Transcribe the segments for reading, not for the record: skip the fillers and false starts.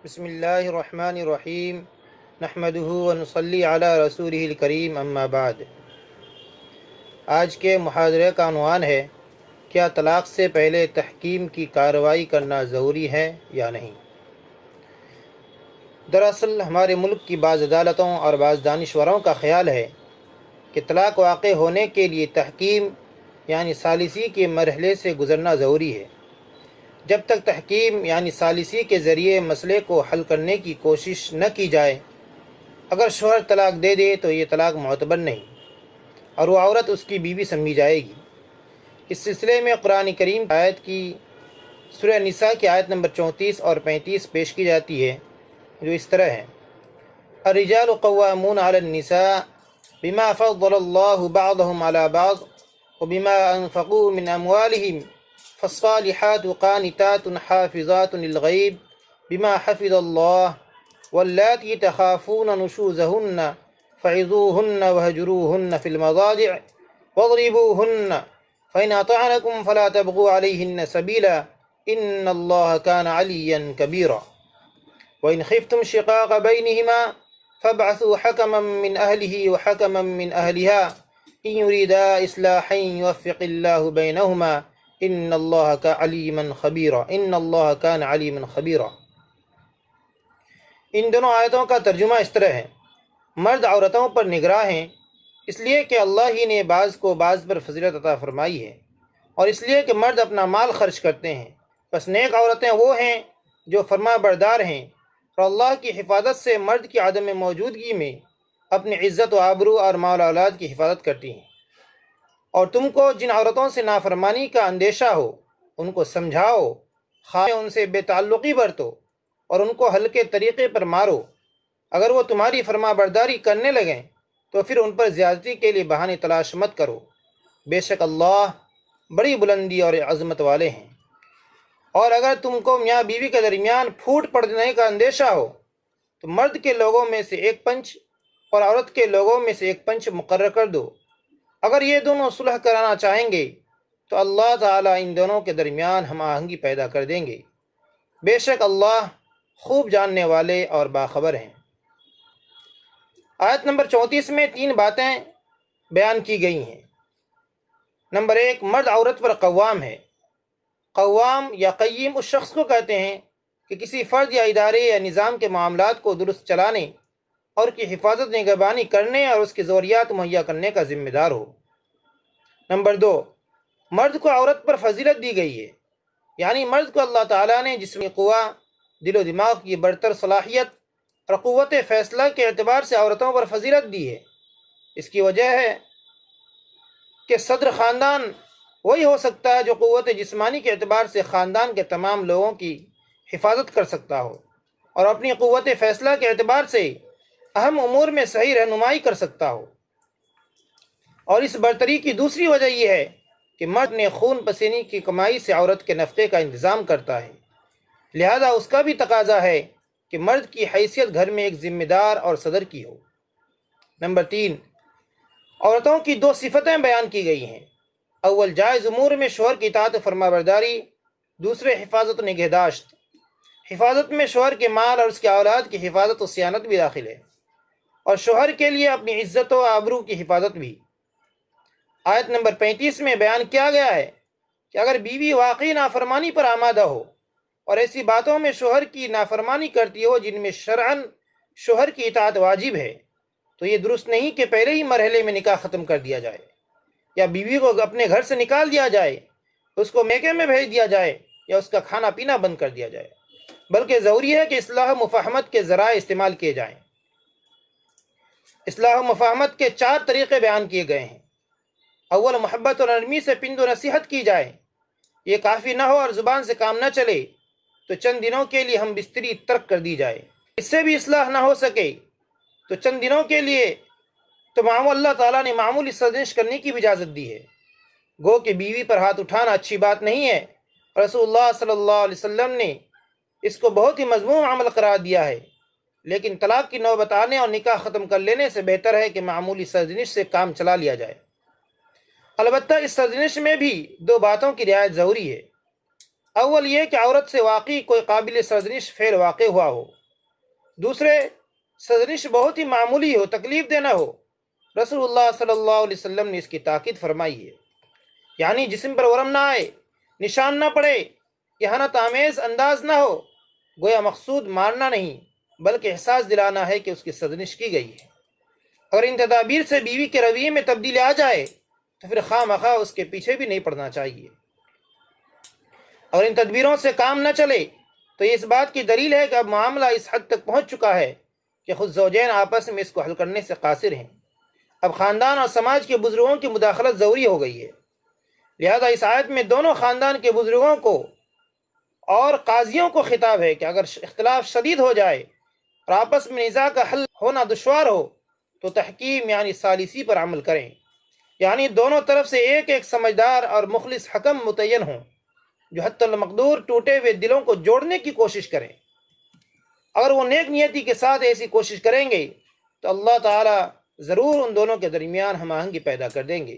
بسم اللہ الرحمن الرحیم نحمدہ ونصلی علی رسولہ الکریم اما بعد۔ آج کے محاضرے کا عنوان ہے کیا طلاق سے پہلے تحکیم کی کارروائی کرنا ضروری ہے یا نہیں۔ دراصل ہمارے ملک کی بعض عدالتوں اور بعض دانشوروں کا خیال ہے کہ طلاق واقع ہونے کے لیے تحکیم یعنی ثالثی کے مرحلے سے گزرنا ضروری ہے۔ جب تک تحکیم یعنی ثالثی کے ذریعے مسئلے کو حل کرنے کی کوشش نہ کی جائے، اگر شوہر طلاق دے دے تو یہ طلاق معتبر نہیں اور وہ عورت اس کی بیوی سمجھی جائے گی۔ اس سلسلے میں قرآن کریم آیت کی سورہ نساء کی آیت نمبر 34 اور 35 پیش کی جاتی ہے، جو اس طرح ہے: الرجال قوامون علی النساء بما فضل اللہ بعضهم علی بعض وبما انفقوا من اموالهم فالصالحات قانتات حافظات للغیب بما حفظ اللہ واللاتی تخافون نشوزهن فعظوهن وهجروهن في المضاجع واضربوهن فإن أطعنكم فلا تبغوا عليهن سبيلا إن الله كان عليا كبيرا وإن خفتم شقاق بينهما فابعثوا حكما من أهله وحكما من أهلها إن يريدا إصلاحا يوفق الله بينهما ان اللہ کا علیما خبیرا ان اللہ کان علیما خبیرا۔ ان دونوں آیتوں کا ترجمہ اس طرح ہے: مرد عورتوں پر نگراں ہیں اس لیے کہ اللہ ہی نے بعض کو بعض پر فضیلت عطا فرمائی ہے، اور اس لیے کہ مرد اپنا مال خرچ کرتے ہیں۔ پس نیک عورتیں وہ ہیں جو فرما بردار ہیں اور اللہ کی حفاظت سے مرد کی عدم موجودگی میں اپنی عزت و آبرو اور مال و اولاد کی حفاظت کرتی ہیں۔ اور تم کو جن عورتوں سے نافرمانی کا اندیشہ ہو ان کو سمجھاؤ، خواہ ان سے بے تعلقی برتو اور ان کو ہلکے طریقے پر مارو۔ اگر وہ تمہاری فرما برداری کرنے لگیں تو پھر ان پر زیادتی کے لیے بہانے تلاش مت کرو، بے شک اللہ بڑی بلندی اور عظمت والے ہیں۔ اور اگر تم کو میاں بیوی کے درمیان پھوٹ پڑنے کا اندیشہ ہو تو مرد کے لوگوں میں سے ایک پنچ اور عورت کے لوگوں میں سے ایک پنچ مقرر کر دو۔ اگر یہ دونوں صلح کرانا چاہیں گے تو اللہ تعالیٰ ان دونوں کے درمیان ہم آہنگی پیدا کر دیں گے، بے شک اللہ خوب جاننے والے اور باخبر ہیں۔ آیت نمبر 34 میں 3 باتیں بیان کی گئی ہیں۔ نمبر 1، مرد عورت پر قوام ہے۔ قوام یا قیم اس شخص کو کہتے ہیں کہ کسی فرد یا ادارے یا نظام کے معاملات کو درست چلانے اور کی حفاظت نگہبانی کرنے اور اس کی ضروریات مہیا کرنے کا ذمہ دار ہو۔ نمبر 2، مرد کو عورت پر فضیلت دی گئی ہے، یعنی مرد کو اللہ تعالیٰ نے جسمی قوہ، دل و دماغ کی برتر صلاحیت اور قوت فیصلہ کے اعتبار سے عورتوں پر فضیلت دی ہے۔ اس کی وجہ ہے کہ صدر خاندان وہی ہو سکتا ہے جو قوت جسمانی کے اعتبار سے خاندان کے تمام لوگوں کی حفاظت کر سکتا ہو اور اپنی قوت فیصلہ کے اعتبار سے اہم امور میں صحیح رہنمائی کر سکتا ہو۔ اور اس برتری کی دوسری وجہ یہ ہے کہ مرد نے خون پسینے کی کمائی سے عورت کے نفقے کا انتظام کرتا ہے، لہذا اس کا بھی تقاضا ہے کہ مرد کی حیثیت گھر میں ایک ذمہ دار اور صدر کی ہو۔ نمبر 3، عورتوں کی 2 صفتیں بیان کی گئی ہیں۔ اول، جائز امور میں شوہر کی اطاعت و فرما برداری، دوسرے حفاظت و نگہداشت۔ حفاظت میں شوہر کے مال اور اس کی اولاد کی حفاظت و صیانت بھی داخل ہے، اور شوہر کے لیے اپنی عزت و آبرو کی حفاظت بھی۔ آیت نمبر 35 میں بیان کیا گیا ہے کہ اگر بیوی واقعی نافرمانی پر آمادہ ہو اور ایسی باتوں میں شوہر کی نافرمانی کرتی ہو جن میں شرعاً شوہر کی اطاعت واجب ہے، تو یہ درست نہیں کہ پہلے ہی مرحلے میں نکاح ختم کر دیا جائے یا بیوی کو اپنے گھر سے نکال دیا جائے، اس کو میکے میں بھیج دیا جائے یا اس کا کھانا پینا بند کر دیا جائے، بلکہ ضروری ہے کہ اصلاح و مفاہمت کے ذرائع استعمال کیے جائیں۔ اصلاح و مفاہمت کے 4 طریقے بیان کیے گئے ہیں۔ اول، محبت اور نرمی سے پند و نصیحت کی جائے۔ یہ کافی نہ ہو اور زبان سے کام نہ چلے تو چند دنوں کے لیے ہم بستری ترک کر دی جائے۔ اس سے بھی اصلاح نہ ہو سکے تو چند دنوں کے لیے تو اللہ تعالیٰ نے معمولی سرزنش کرنے کی بھی اجازت دی ہے۔ گو کہ بیوی پر ہاتھ اٹھانا اچھی بات نہیں ہے، رسول اللہ صلی اللہ علیہ وسلم نے اس کو بہت ہی مذموم عمل قرار دیا ہے، لیکن طلاق کی نوبت آنے اور نکاح ختم کر لینے سے بہتر ہے کہ معمولی سرزنش سے کام چلا لیا جائے۔ البتہ اس سرزنش میں بھی 2 باتوں کی رعایت ضروری ہے۔ اول یہ کہ عورت سے واقعی کوئی قابل سرزنش فعل واقع ہوا ہو، دوسرے سرزنش بہت ہی معمولی ہو، تکلیف دینا ہو۔ رسول اللہ صلی اللہ علیہ وسلم نے اس کی تاکید فرمائی ہے، یعنی جسم پر ورم نہ آئے، نشان نہ پڑے، اہانت آمیز انداز نہ ہو۔ گویا مقصود مارنا نہیں بلکہ احساس دلانا ہے کہ اس کی سرزنش کی گئی ہے۔ اگر ان تدابیر سے بیوی کے رویے میں تبدیلی آ جائے تو پھر خواہ مخواہ اس کے پیچھے بھی نہیں پڑنا چاہیے۔ اگر ان تدبیروں سے کام نہ چلے تو یہ اس بات کی دلیل ہے کہ اب معاملہ اس حد تک پہنچ چکا ہے کہ خود زوجین آپس میں اس کو حل کرنے سے قاصر ہیں۔ اب خاندان اور سماج کے بزرگوں کی مداخلت ضروری ہو گئی ہے، لہذا اس آیت میں دونوں خاندان کے بزرگوں کو اور قاضیوں کو خطاب ہے کہ اگر اختلاف شدید ہو جائے اور آپس میں نزاع کا حل ہونا دشوار ہو تو تحکیم یعنی ثالثی پر عمل کریں، یعنی دونوں طرف سے ایک ایک سمجھدار اور مخلص حکم متعین ہوں جو حتی المقدور ٹوٹے ہوئے دلوں کو جوڑنے کی کوشش کریں۔ اگر وہ نیک نیتی کے ساتھ ایسی کوشش کریں گے تو اللہ تعالیٰ ضرور ان دونوں کے درمیان ہم آہنگی پیدا کر دیں گے۔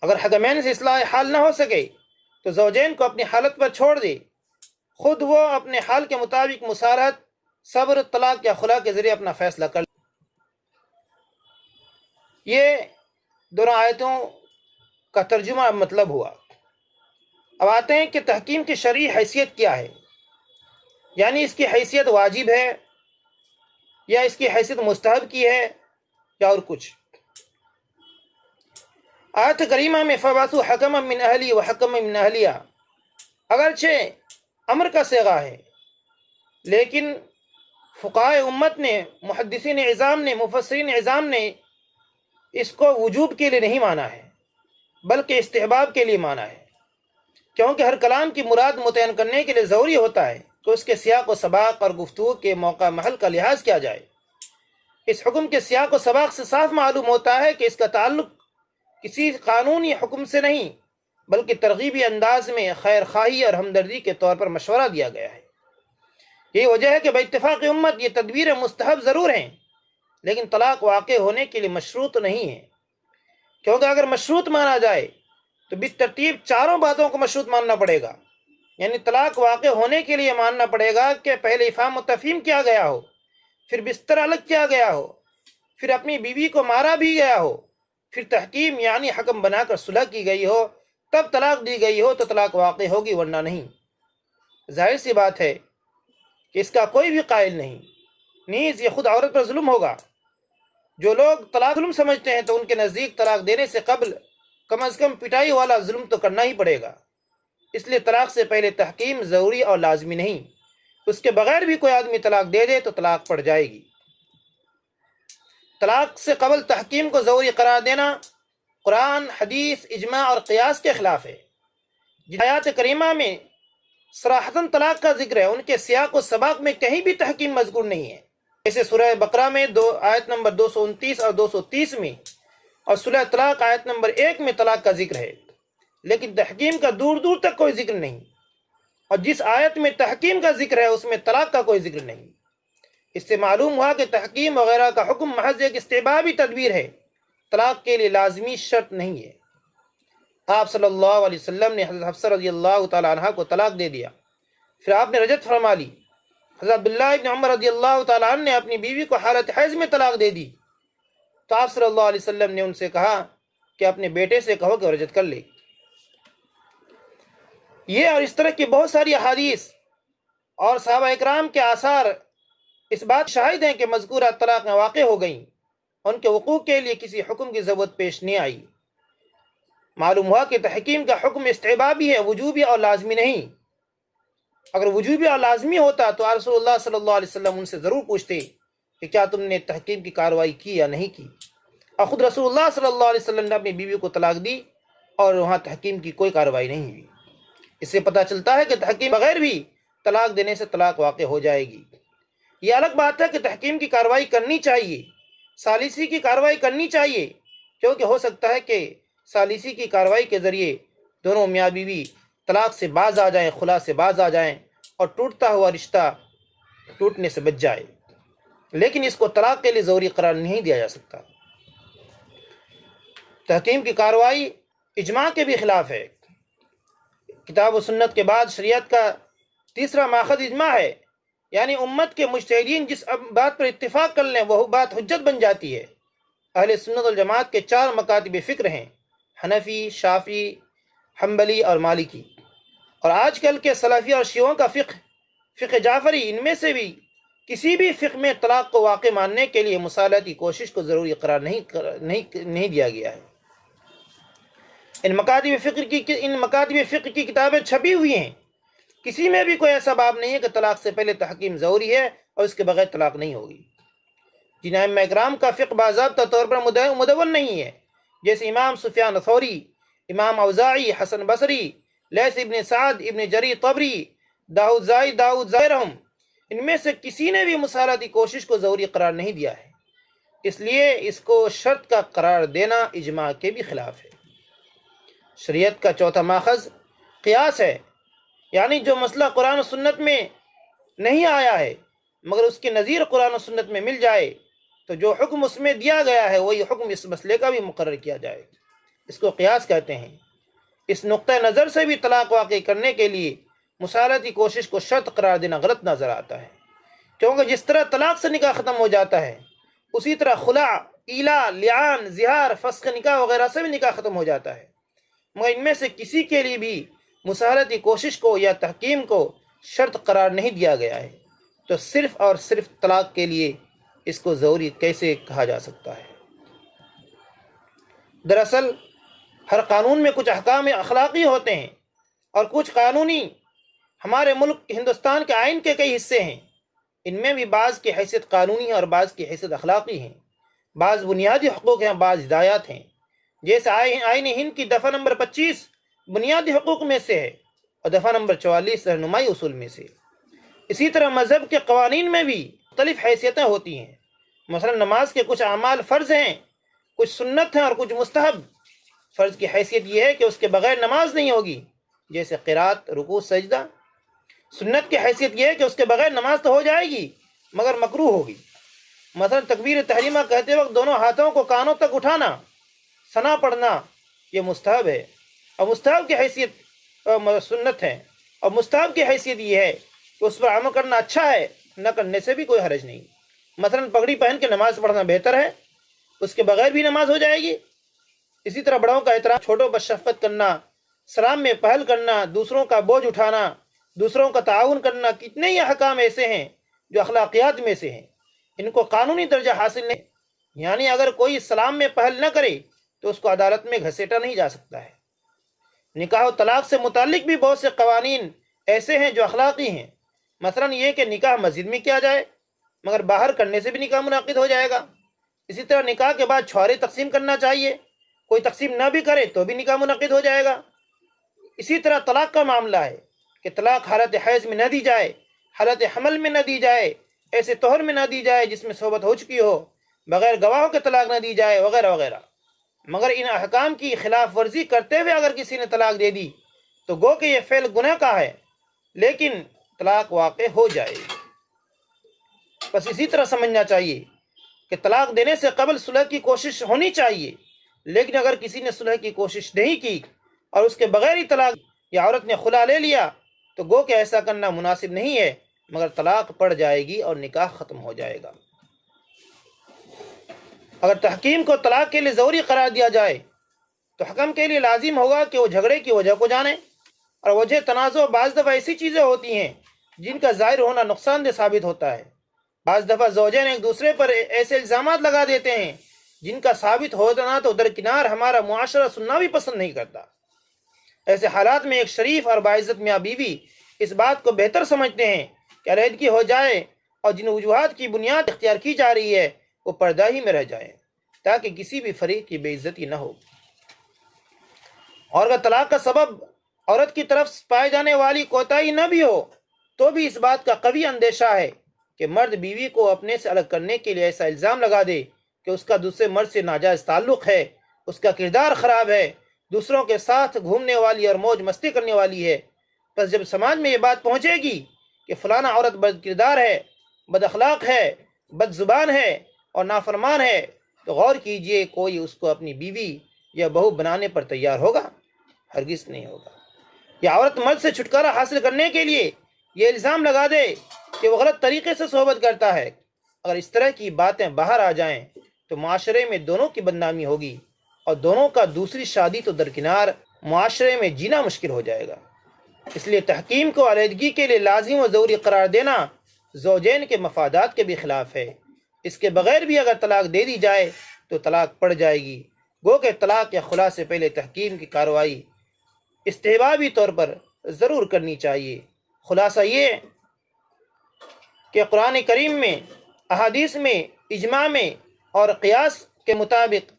اگر حکمین سے اصلاح حال نہ ہو سکے تو زوجین کو اپنی حالت پر چھوڑ دے، خود وہ اپنے حال کے مطابق مصالحت، صبر، طلاق یا خلا کے ذریعے اپنا فیصلہ کر لے۔ یہ دونوں آیتوں کا ترجمہ مطلب ہوا۔ اب آتے ہیں کہ تحکیم کی شرعی حیثیت کیا ہے، یعنی اس کی حیثیت واجب ہے یا اس کی حیثیت مستحب کی ہے یا اور کچھ۔ آیت کریمہ میں فَبَعْثُوا حَكَمًا مِّنْ أَهْلِهِ وَحَكَمًا مِّنْ أَهْلِهَا اگرچہ امر کا صیغہ ہے، لیکن فقہائے امت نے، محدثین عظام نے، مفسرین عظام نے اس کو وجوب کے لیے نہیں مانا ہے بلکہ استحباب کے لیے مانا ہے، کیونکہ ہر کلام کی مراد متعین کرنے کے لیے ضروری ہوتا ہے کہ اس کے سیاق و سباق اور گفتگو کے موقع محل کا لحاظ کیا جائے۔ اس حکم کے سیاق و سباق سے صاف معلوم ہوتا ہے کہ اس کا تعلق کسی قانونی حکم سے نہیں بلکہ ترغیبی انداز میں خیر خواہی اور ہمدردی کے طور پر مشورہ دیا گیا ہے۔ یہی وجہ ہے کہ باتفاق امت یہ تدبیر مستحب ضرور ہیں لیکن طلاق واقع ہونے کے لیے مشروط نہیں ہے، کیونکہ اگر مشروط مانا جائے تو بالترتیب چاروں باتوں کو مشروط ماننا پڑے گا، یعنی طلاق واقع ہونے کے لیے ماننا پڑے گا کہ پہلے افہام و تفہیم کیا گیا ہو، پھر بستر الگ کیا گیا ہو، پھر اپنی بیوی کو مارا بھی گیا ہو، پھر تحکیم یعنی حکم بنا کر صلح کی گئی ہو، تب طلاق دی گئی ہو تو طلاق واقع ہوگی، ورنہ نہیں۔ ظاہر سی بات ہے کہ اس کا کوئی بھی قائل نہیں، نیز یہ خود عورت پر ظلم ہوگا۔ جو لوگ طلاق ظلم سمجھتے ہیں تو ان کے نزدیک طلاق دینے سے قبل کم از کم پٹائی والا ظلم تو کرنا ہی پڑے گا، اس لیے طلاق سے پہلے تحکیم ضروری اور لازمی نہیں، اس کے بغیر بھی کوئی آدمی طلاق دے دے تو طلاق پڑ جائے گی۔ طلاق سے قبل تحکیم کو ضروری قرار دینا قرآن، حدیث، اجماع اور قیاس کے خلاف ہے۔ جن آیات کریمہ میں صراحتاً طلاق کا ذکر ہے ان کے سیاق و سباق میں کہیں بھی تحکیم مذکور نہیں ہے، جیسے سورہ بقرہ میں آیت نمبر 229 اور 230 میں، اور سورہ طلاق آیت نمبر 1 میں طلاق کا ذکر ہے، لیکن تحکیم کا دور دور تک کوئی ذکر نہیں، اور جس آیت میں تحکیم کا ذکر ہے اس میں طلاق کا کوئی ذکر نہیں۔ اس سے معلوم ہوا کہ تحکیم وغیرہ کا حکم محض ایک استحبابی تدبیر ہے، طلاق کے لیے لازمی شرط نہیں ہے۔ آپ صلی اللہ علیہ وسلم نے حضرت حفصہ رضی اللہ تعالی عنہ کو طلاق دے دیا، پھر آپ نے رجعت فرما لی۔ حضرت عبداللہ ابن عمر رضی اللہ تعالی عنہ نے اپنی بیوی کو حالت حیض میں طلاق دے دی، تو آپ صلی اللہ علیہ وسلم نے ان سے کہا کہ اپنے بیٹے سے کہو کہ رجعت کر لے۔ یہ اور اس طرح کی بہت ساری احادیث اور صحابہ اکرام کے آثار اس بات شاہد ہیں کہ مذکورہ طلاقیں واقع ہو گئیں، ان کے وقوع کے لیے کسی حکم کی ضرورت پیش نہیں آئی۔ معلوم ہوا کہ تحکیم کا حکم استحبابی ہے، وجوبی اور لازمی نہیں۔ اگر وجوبی اور لازمی ہوتا تو رسول اللہ صلی اللہ علیہ وسلم ان سے ضرور پوچھتے کہ کیا تم نے تحکیم کی کارروائی کی یا نہیں کی، اور خود رسول اللہ صلی اللہ علیہ وسلم نے اپنی بیوی کو طلاق دی اور وہاں تحکیم کی کوئی کارروائی نہیں ہوئی۔ اس سے پتہ چلتا ہے کہ تحکیم بغیر بھی طلاق دینے سے طلاق واقع ہو جائے گی۔ یہ الگ بات ہے کہ تحکیم کی کارروائی کرنی چاہیے، ثالثی کی کارروائی کرنی چاہیے، کیونکہ ہو سکتا ہے کہ ثالثی کی کارروائی کے ذریعے دونوں میاں بیوی طلاق سے باز آ جائیں، خلا سے باز آ جائیں اور ٹوٹتا ہوا رشتہ ٹوٹنے سے بچ جائے، لیکن اس کو طلاق کے لیے ضروری قرار نہیں دیا جا سکتا۔ تحکیم کی کارروائی اجماع کے بھی خلاف ہے۔ کتاب و سنت کے بعد شریعت کا تیسرا ماخذ اجماع ہے، یعنی امت کے مجتہدین جس بات پر اتفاق کر لیں وہ بات حجت بن جاتی ہے۔ اہل سنت والجماعت کے 4 مکاتب فکر ہیں، حنفی، شافعی، حنبلی اور مالکی، اور آج کل کے سلفی اور شیعوں کا فقہ جعفری، ان میں سے بھی کسی بھی فقہ میں طلاق کو واقع ماننے کے لیے مصالحتی کوشش کو ضروری قرار نہیں دیا گیا ہے۔ ان مکاتب فقہ کی کتابیں چھپی ہوئی ہیں، کسی میں بھی کوئی ایسا باب نہیں ہے کہ طلاق سے پہلے تحکیم ضروری ہے اور اس کے بغیر طلاق نہیں ہوگی۔ جن ائمہ اکرام کا فقہ باضابطہ طور پر مدون نہیں ہے، جیسے امام سفیان ثوری، امام اوزاعی، حسن بصری، لیث ابن سعد، ابن جریر طبری، داؤد ظاہرہم، ان میں سے کسی نے بھی مصالحتی کوشش کو ضروری قرار نہیں دیا ہے، اس لیے اس کو شرط کا قرار دینا اجماع کے بھی خلاف ہے۔ شریعت کا چوتھا ماخذ قیاس ہے، یعنی جو مسئلہ قرآن و سنت میں نہیں آیا ہے مگر اس کے نظیر قرآن و سنت میں مل جائے تو جو حکم اس میں دیا گیا ہے وہی حکم اس مسئلے کا بھی مقرر کیا جائے، اس کو قیاس کہتے ہیں۔ اس نقطہ نظر سے بھی طلاق واقع کرنے کے لیے مصالحتی کوشش کو شرط قرار دینا غلط نظر آتا ہے، کیونکہ جس طرح طلاق سے نکاح ختم ہو جاتا ہے اسی طرح خلع، ایلا، لعان، زہار، فسخ نکاح وغیرہ سے بھی نکاح ختم ہو جاتا ہے، مگر ان میں سے کسی کے لیے بھی مصالحتی کوشش کو یا تحکیم کو شرط قرار نہیں دیا گیا ہے، تو صرف اور صرف طلاق کے لیے اس کو ضروری کیسے کہا جا سکتا ہے؟ دراصل ہر قانون میں کچھ احکام اخلاقی ہوتے ہیں اور کچھ قانونی ہمارے ملک ہندوستان کے آئین کے کئی حصے ہیں، ان میں بھی بعض کی حیثیت قانونی ہے اور بعض کی حیثیت اخلاقی ہیں، بعض بنیادی حقوق ہیں، بعض ہدایات ہیں، جیسے آئین ہند کی دفعہ نمبر 25 بنیادی حقوق میں سے ہے اور دفعہ نمبر 44 رہنمائی اصول میں سے۔ اسی طرح مذہب کے قوانین میں بھی مختلف حیثیتیں ہوتی ہیں، مثلا نماز کے کچھ اعمال فرض ہیں، کچھ سنت ہیں اور کچھ مستحب۔ فرض کی حیثیت یہ ہے کہ اس کے بغیر نماز نہیں ہوگی، جیسے قرات، رکوع، سجدہ۔ سنت کی حیثیت یہ ہے کہ اس کے بغیر نماز تو ہو جائے گی مگر مکروہ ہوگی، مثلا تکبیر تحریمہ کہتے وقت دونوں ہاتھوں کو کانوں تک اٹھانا، ثنا پڑھنا، یہ مستحب ہے، اور مستحب کی حیثیت سنت ہے، اور مستحب کی حیثیت یہ ہے کہ اس پر عمل کرنا اچھا ہے، نہ کرنے سے بھی کوئی حرج نہیں، مثلا پگڑی پہن کے نماز پڑھنا بہتر ہے، اس کے بغیر بھی نماز ہو جائے گی۔ اسی طرح بڑوں کا احترام، چھوٹوں پر شفقت کرنا، سلام میں پہل کرنا، دوسروں کا بوجھ اٹھانا، دوسروں کا تعاون کرنا، کتنے ہی احکام ایسے ہیں جو اخلاقیات میں سے ہیں، ان کو قانونی درجہ حاصل نہیں، یعنی اگر کوئی سلام میں پہل نہ کرے تو اس کو عدالت میں گھسیٹا نہیں جا سکتا ہے۔ نکاح و طلاق سے متعلق بھی بہت سے قوانین ایسے ہیں جو اخلاقی ہیں، مثلا یہ کہ نکاح مسجد میں کیا جائے مگر باہر کرنے سے بھی نکاح منعقد ہو جائے گا۔ اسی طرح نکاح کے بعد چھوارے تقسیم کرنا چاہیے، کوئی تقسیم نہ بھی کرے تو بھی نکاح منعقد ہو جائے گا۔ اسی طرح طلاق کا معاملہ ہے کہ طلاق حالت حیض میں نہ دی جائے، حالت حمل میں نہ دی جائے، ایسے طہر میں نہ دی جائے جس میں صحبت ہو چکی ہو، بغیر گواہوں کے طلاق نہ دی جائے، وغیرہ وغیرہ۔ مگر ان احکام کی خلاف ورزی کرتے ہوئے اگر کسی نے طلاق دے دی تو گو کہ یہ فعل گناہ کا ہے، لیکن طلاق واقع ہو جائے گی۔ بس اسی طرح سمجھنا چاہیے کہ طلاق دینے سے قبل صلح کی کوشش ہونی چاہیے، لیکن اگر کسی نے صلح کی کوشش نہیں کی اور اس کے بغیر ہی طلاق یا عورت نے خلا لے لیا تو گو کہ ایسا کرنا مناسب نہیں ہے، مگر طلاق پڑ جائے گی اور نکاح ختم ہو جائے گا۔ اگر تحکیم کو طلاق کے لیے ضروری قرار دیا جائے تو حکم کے لیے لازم ہوگا کہ وہ جھگڑے کی وجہ کو جانے، اور وجہ تنازع بعض دفعہ ایسی چیزیں ہوتی ہیں جن کا ظاہر ہونا نقصان دہ ثابت ہوتا ہے۔ بعض دفعہ زوجین ایک دوسرے پر ایسے الزامات لگا دیتے ہیں جن کا ثابت ہونا تو درکنار ہمارا معاشرہ سننا بھی پسند نہیں کرتا۔ ایسے حالات میں ایک شریف اور باعزت میاں بیوی اس بات کو بہتر سمجھتے ہیں کہ علیحدگی ہو جائے اور جن وجوہات کی بنیاد اختیار کی جا رہی ہے وہ پردہ ہی میں رہ جائیں تاکہ کسی بھی فریق کی بے عزتی نہ ہو۔ اور اگر طلاق کا سبب عورت کی طرف پائے جانے والی کوتاہی نہ بھی ہو تو بھی اس بات کا قوی اندیشہ ہے کہ مرد بیوی کو اپنے سے الگ کرنے کے لیے ایسا الزام لگا دے کہ اس کا دوسرے مرد سے ناجائز تعلق ہے، اس کا کردار خراب ہے، دوسروں کے ساتھ گھومنے والی اور موج مستی کرنے والی ہے۔ پس جب سماج میں یہ بات پہنچے گی کہ فلانا عورت بد کردار ہے، بد اخلاق ہے، بد زبان ہے اور نافرمان ہے، تو غور کیجئے کوئی اس کو اپنی بیوی یا بہو بنانے پر تیار ہوگا؟ ہرگز نہیں ہوگا۔ یا عورت مرد سے چھٹکارا حاصل کرنے کے لیے یہ الزام لگا دے کہ وہ غلط طریقے سے صحبت کرتا ہے، اگر اس طرح کی باتیں باہر آ جائیں تو معاشرے میں دونوں کی بدنامی ہوگی اور دونوں کا دوسری شادی تو درکنار معاشرے میں جینا مشکل ہو جائے گا۔ اس لیے تحکیم کو علیحدگی کے لیے لازم و ضروری قرار دینا زوجین کے مفادات کے بھی خلاف ہے۔ اس کے بغیر بھی اگر طلاق دے دی جائے تو طلاق پڑ جائے گی، گو کہ طلاق یا خلا سے پہلے تحکیم کی کارروائی استحبابی طور پر ضرور کرنی چاہیے۔ خلاصہ یہ کہ قرآن کریم میں، احادیث میں، اجماع میں اور قیاس کے مطابق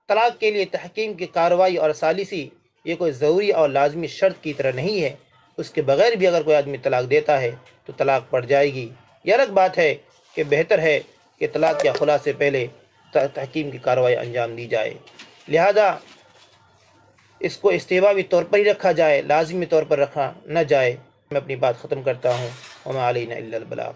طلاق کے لیے تحکیم کی کارروائی اور ثالثی یہ کوئی ضروری اور لازمی شرط کی طرح نہیں ہے۔ اس کے بغیر بھی اگر کوئی آدمی طلاق دیتا ہے تو طلاق پڑ جائے گی۔ یہ الگ بات ہے کہ بہتر ہے کہ طلاق یا خلا سے پہلے تحکیم کی کارروائی انجام دی جائے، لہذا اس کو استحبابی طور پر ہی رکھا جائے، لازمی طور پر رکھا نہ جائے۔ میں اپنی بات ختم کرتا ہوں۔ وما علینا الا البلاغ۔